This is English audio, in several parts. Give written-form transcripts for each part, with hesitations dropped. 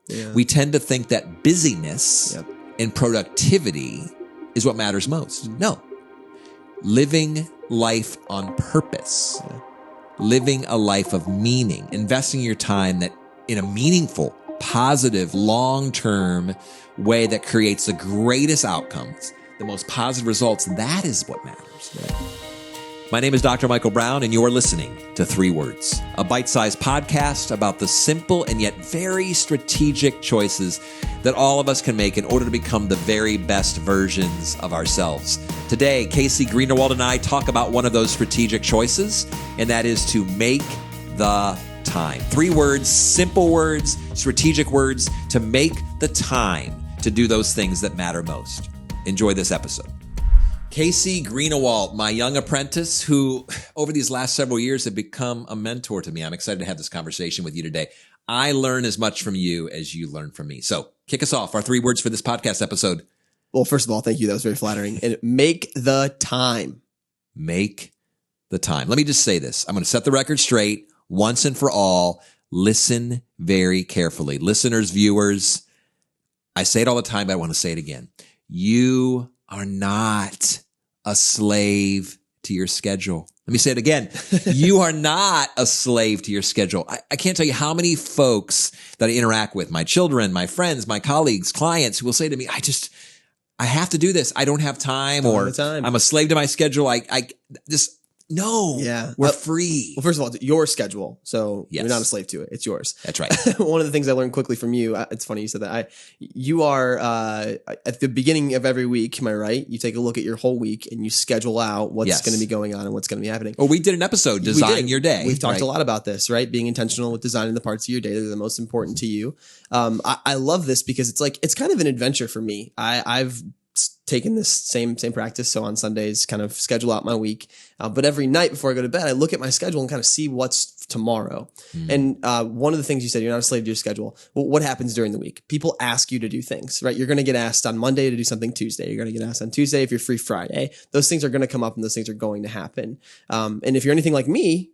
Yeah. We tend to think that busyness and productivity is what matters most. No. Living life on purpose, living a life of meaning, investing your time that in a meaningful, positive, long-term way that creates the greatest outcomes, the most positive results, that is what matters. My name is Dr. Michael Brown, and you're listening to 3 Words, a bite-sized podcast about the simple and yet very strategic choices that all of us can make in order to become the very best versions of ourselves. Today, Casey Greenawalt and I talk about one of those strategic choices, and that is to make the time. 3 words, simple words, strategic words to make the time to do those things that matter most. Enjoy this episode. Casey Greenawalt, my young apprentice, who over these last several years have become a mentor to me. I'm excited to have this conversation with you today. I learn as much from you as you learn from me. So kick us off. Our 3 words for this podcast episode. Well, first of all, thank you. That was very flattering. And make the time. Make the time. Let me just say this. I'm going to set the record straight once and for all. Listen very carefully. Listeners, viewers, I say it all the time, but I want to say it again. You are not a slave to your schedule. Let me say it again. You are not a slave to your schedule. I can't tell you how many folks that I interact with, my children, my friends, my colleagues, clients, who will say to me, I have to do this. I don't have time, or I'm a slave to my schedule. We're free. Well, first of all, your schedule. So you're not a slave to it. It's yours. That's right. One of the things I learned quickly from you, it's funny you said that. You are, at the beginning of every week, am I right? You take a look at your whole week and you schedule out what's going to be going on and what's going to be happening. Well, we did an episode, Design Your Day. We've talked a lot about this, right? Being intentional with designing the parts of your day that are the most important to you. I love this because it's kind of an adventure for me. I've taken this same practice. So on Sundays, kind of schedule out my week. But every night before I go to bed, I look at my schedule and kind of see what's tomorrow. And one of the things you said, you're not a slave to your schedule. Well, what happens during the week? People ask you to do things, right? You're going to get asked on Monday to do something Tuesday. You're going to get asked on Tuesday if you're free Friday. Those things are going to come up and those things are going to happen. And if you're anything like me,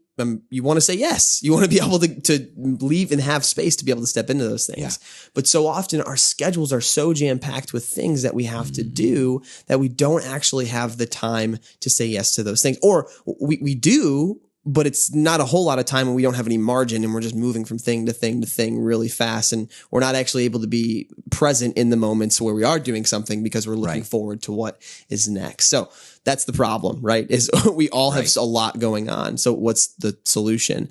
you want to say yes. You want to be able to leave and have space to be able to step into those things. Yeah. But so often our schedules are so jam-packed with things that we have to do that we don't actually have the time to say yes to those things. Or we do, but it's not a whole lot of time and we don't have any margin and we're just moving from thing to thing to thing really fast. And we're not actually able to be present in the moments where we are doing something because we're looking forward to what is next. So that's the problem, right? Is we all have a lot going on. So what's the solution?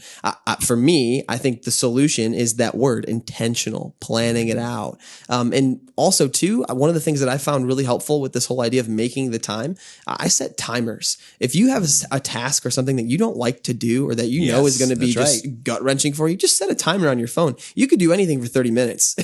For me, I think the solution is that word, intentional, planning it out. And also too, one of the things that I found really helpful with this whole idea of making the time, I set timers. If you have a task or something that you don't like to do or that you know is going to be just gut wrenching for you, just set a timer on your phone. You could do anything for 30 minutes.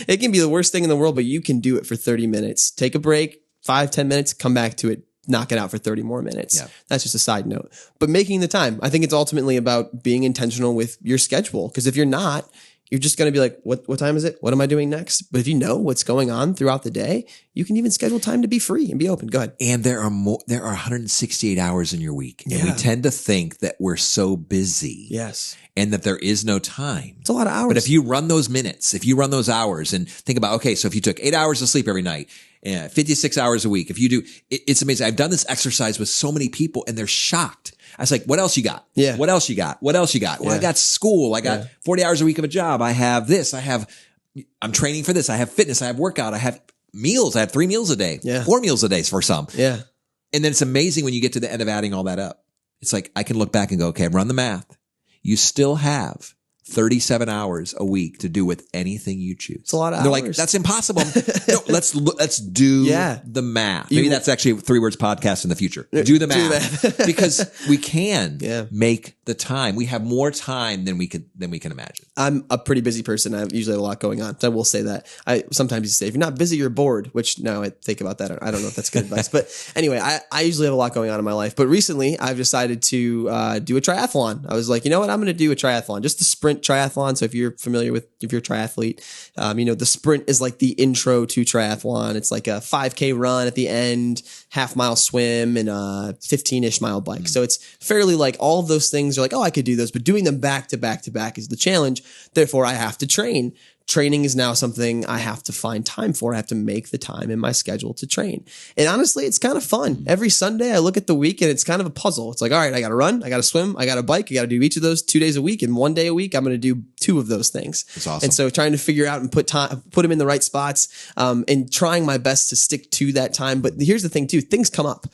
It can be the worst thing in the world, but you can do it for 30 minutes. Take a break, 5-10 minutes, come back to it. Knock it out for 30 more minutes. Yeah. That's just a side note. But making the time, I think it's ultimately about being intentional with your schedule. Because if you're not, you're just going to be like, what time is it? What am I doing next? But if you know what's going on throughout the day, you can even schedule time to be free and be open. Go ahead. And there are 168 hours in your week. And we tend to think that we're so busy. Yes. And that there is no time. It's a lot of hours. But if you run those minutes, if you run those hours and think about, okay, so if you took 8 hours of sleep every night, 56 hours a week, if you do, it's amazing. I've done this exercise with so many people and they're shocked. I was like, what else you got? Yeah. What else you got? What else you got? Well, I got school. I got 40 hours a week of a job. I have this. I'm training for this. I have fitness. I have workout. I have meals. I have 3 meals a day, 4 meals a day for some. Yeah. And then it's amazing when you get to the end of adding all that up. It's like, I can look back and go, okay, run the math. You still have 37 hours a week to do with anything you choose. It's a lot of hours. They're like, that's impossible. No, let's do the math. Maybe that's actually a 3 Words podcast in the future. Do the math. Because we can make the time. We have more time than we can imagine. I'm a pretty busy person. I usually have a lot going on. So I will say that. I sometimes say, if you're not busy, you're bored, which now I think about that. I don't know if that's good advice. But anyway, I usually have a lot going on in my life. But recently I've decided to do a triathlon. I was like, you know what? I'm going to do a triathlon, just the sprint triathlon. So if you're familiar with, if you're a triathlete, the sprint is like the intro to triathlon. It's like a 5K run at the end, half-mile swim, and a 15-ish mile bike. So it's fairly like all of those things are like, oh, I could do those, but doing them back to back to back is the challenge. Therefore, I have to train training is now something I have to find time for. I have to make the time in my schedule to train. And honestly, it's kind of fun. Every Sunday I look at the week and it's kind of a puzzle. It's like, all right, I got to run, I got to swim, I got to bike, I got to do each of those 2 days a week. And 1 day a week, I'm going to do 2 of those things. That's awesome. And so trying to figure out and put them in the right spots, and trying my best to stick to that time. But here's the thing too, things come up.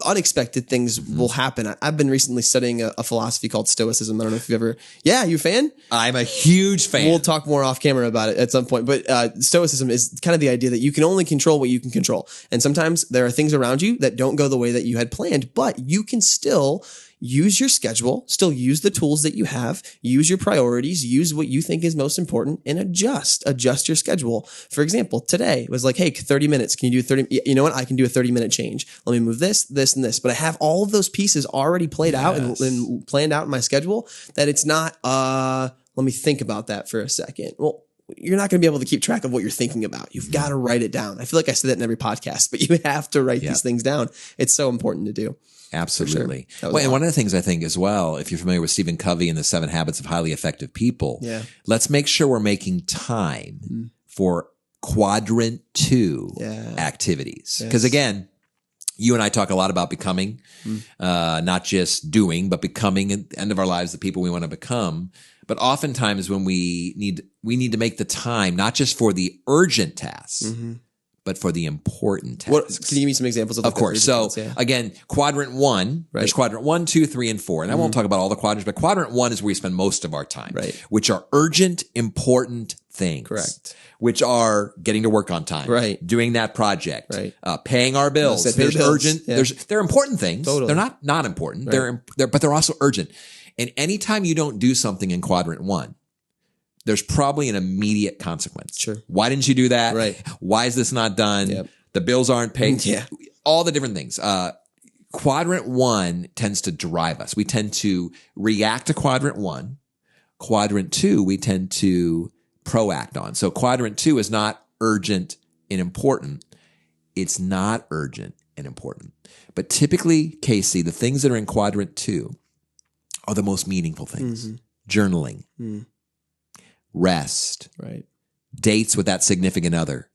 Unexpected things will happen. I've been recently studying a philosophy called Stoicism. I don't know if you've ever, you a fan? I'm a huge fan. We'll talk more off camera about it at some point. But Stoicism is kind of the idea that you can only control what you can control. And sometimes there are things around you that don't go the way that you had planned, but you can still use your schedule, still use the tools that you have, use your priorities, use what you think is most important, and adjust your schedule. For example, today it was like, hey, 30 minutes. Can you do 30? You know what? I can do a 30-minute change. Let me move this, this, and this. But I have all of those pieces already played out and planned out in my schedule that it's not, let me think about that for a second. Well, you're not going to be able to keep track of what you're thinking about. You've got to write it down. I feel like I say that in every podcast, but you have to write these things down. It's so important to do. Absolutely. Sure. Well, and one of the things I think as well, if you're familiar with Stephen Covey and the 7 Habits of Highly Effective People, let's make sure we're making time for Quadrant 2 activities. Because again, you and I talk a lot about becoming, not just doing, but becoming at the end of our lives, the people we want to become. But oftentimes when we need to make the time, not just for the urgent tasks, but for the important tasks. Can you give me some examples of? Of course. So again, Quadrant 1, there's Quadrant 1, 2, 3, and 4. And I won't talk about all the quadrants, but Quadrant 1 is where we spend most of our time, which are urgent, important things. Correct. Which are getting to work on time, doing that project, paying our bills. There's urgent. They're important things. Totally. They're not important. But they're also urgent. And anytime you don't do something in Quadrant 1, there's probably an immediate consequence. Sure. Why didn't you do that? Right. Why is this not done? Yep. The bills aren't paid. All the different things. Quadrant 1 tends to drive us. We tend to react to Quadrant 1. Quadrant 2, we tend to proact on. So Quadrant 2 is not urgent and important. It's not urgent and important. But typically, Casey, the things that are in Quadrant 2 are the most meaningful things. Journaling, rest, dates with that significant other,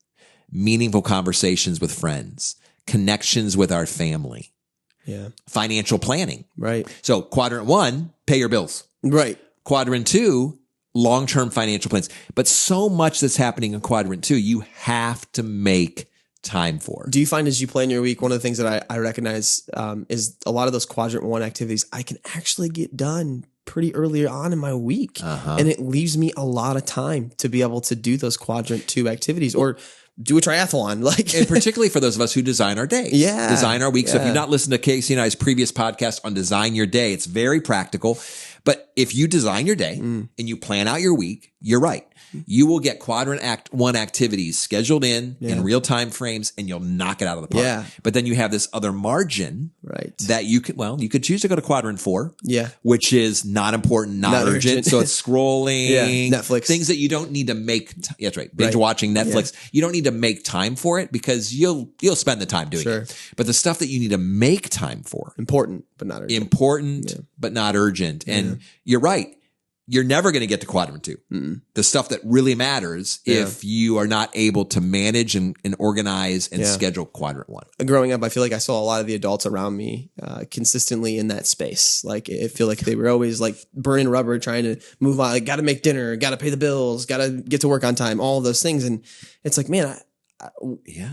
meaningful conversations with friends, connections with our family, financial planning. So Quadrant 1, pay your bills. Quadrant 2, long-term financial plans. But so much that's happening in Quadrant 2, you have to make time for. Do you find as you plan your week, one of the things that I recognize is a lot of those Quadrant 1 activities I can actually get done pretty early on in my week. And it leaves me a lot of time to be able to do those Quadrant 2 activities or do a triathlon. And particularly for those of us who design our days. Design our week. So if you've not listened to Casey and I's previous podcast on Design Your Day, it's very practical. But if you design your day and you plan out your week, you're right. You will get Quadrant 1 activities scheduled in real time frames and you'll knock it out of the park. But then you have this other margin that you could choose to go to Quadrant 4, which is not important, not urgent. So it's scrolling, Netflix, things that you don't need to make. That's right. Binge watching Netflix. You don't need to make time for it because you'll spend the time doing it. But the stuff that you need to make time for, important, but not urgent. But not urgent. And you're right. You're never going to get to Quadrant 2. The stuff that really matters if you are not able to manage and organize and schedule Quadrant 1. Growing up, I feel like I saw a lot of the adults around me consistently in that space. Like I feel like they were always like burning rubber, trying to move on. Like, got to make dinner, got to pay the bills, got to get to work on time, all of those things. And it's like, man,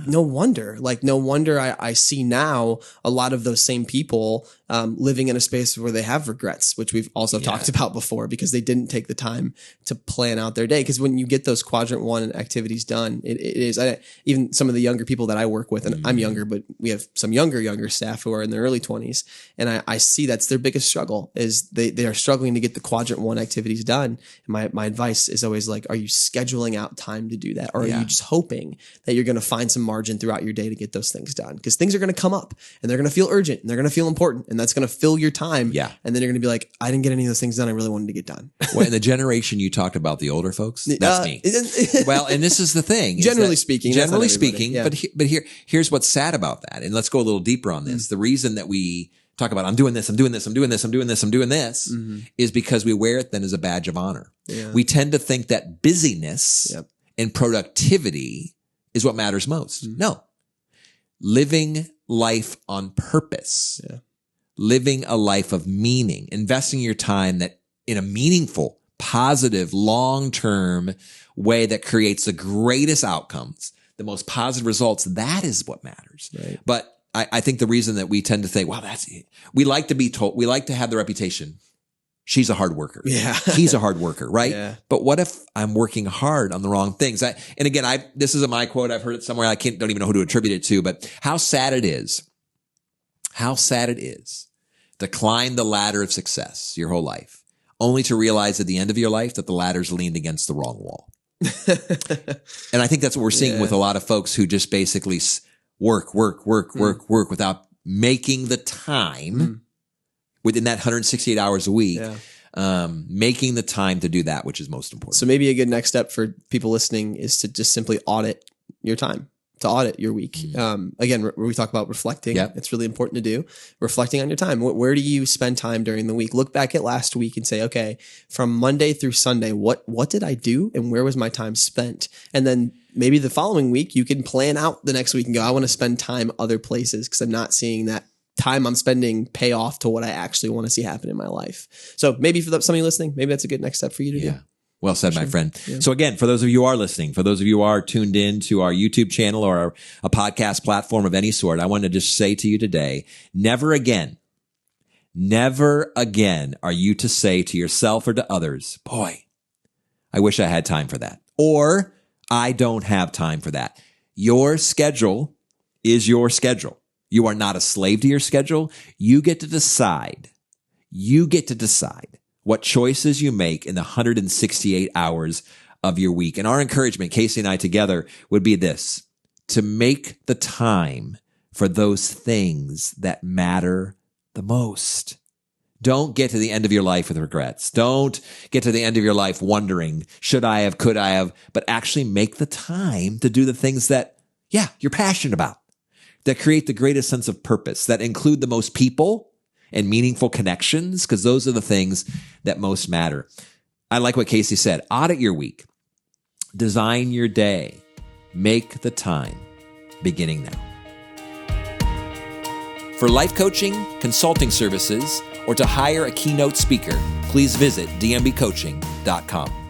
no wonder I see now a lot of those same people living in a space where they have regrets, which we've also talked about before because they didn't take the time to plan out their day. Because when you get those Quadrant 1 activities done, it is even some of the younger people that I work with, and I'm younger, but we have some younger staff who are in their early 20s. And I see that's their biggest struggle is they are struggling to get the Quadrant 1 activities done. And my advice is always like, are you scheduling out time to do that? Or are you just hoping that you're going to find some margin throughout your day to get those things done? Because things are going to come up and they're going to feel urgent and they're going to feel important. And that's going to fill your time. And then you're going to be like, I didn't get any of those things done I really wanted to get done. Well, in the generation you talked about, the older folks, that's me. Well, and this is the thing. Generally speaking. But here's what's sad about that. And let's go a little deeper on this. The reason that we talk about, I'm doing this, is because we wear it then as a badge of honor. Yeah. We tend to think that busyness and productivity is what matters most. No. Living life on purpose, living a life of meaning, investing your time that in a meaningful, positive, long-term way that creates the greatest outcomes, the most positive results, that is what matters. Right. But I think the reason that we tend to think, well, that's it. We like to be told, we like to have the reputation, she's a hard worker. Yeah. He's a hard worker, right? Yeah. But what if I'm working hard on the wrong things? And again, this isn't my quote. I've heard it somewhere. Don't even know who to attribute it to, but how sad it is to climb the ladder of success your whole life, only to realize at the end of your life that the ladder's leaned against the wrong wall. And I think that's what we're seeing with a lot of folks who just basically work without making the time within that 168 hours a week, making the time to do that, which is most important. So maybe a good next step for people listening is to just simply audit your time, to audit your week. Again, we talk about reflecting. It's really important to do. Reflecting on your time. Where do you spend time during the week? Look back at last week and say, okay, from Monday through Sunday, what did I do and where was my time spent? And then maybe the following week, you can plan out the next week and go, I want to spend time other places because I'm not seeing that time I'm spending pay off to what I actually want to see happen in my life. So maybe for some of you listening, maybe that's a good next step for you to do. Well said, my friend. Yeah. So again, for those of you who are listening, for those of you who are tuned in to our YouTube channel or a podcast platform of any sort, I want to just say to you today, never again are you to say to yourself or to others, boy, I wish I had time for that. Or I don't have time for that. Your schedule is your schedule. You are not a slave to your schedule. You get to decide. What choices you make in the 168 hours of your week. And our encouragement, Casey and I together, would be this: to make the time for those things that matter the most. Don't get to the end of your life with regrets. Don't get to the end of your life wondering, should I have, could I have, but actually make the time to do the things that, you're passionate about, that create the greatest sense of purpose, that include the most people and meaningful connections, because those are the things that most matter. I like what Casey said. Audit your week. Design your day. Make the time, beginning now. For life coaching, consulting services, or to hire a keynote speaker, please visit dmbcoaching.com.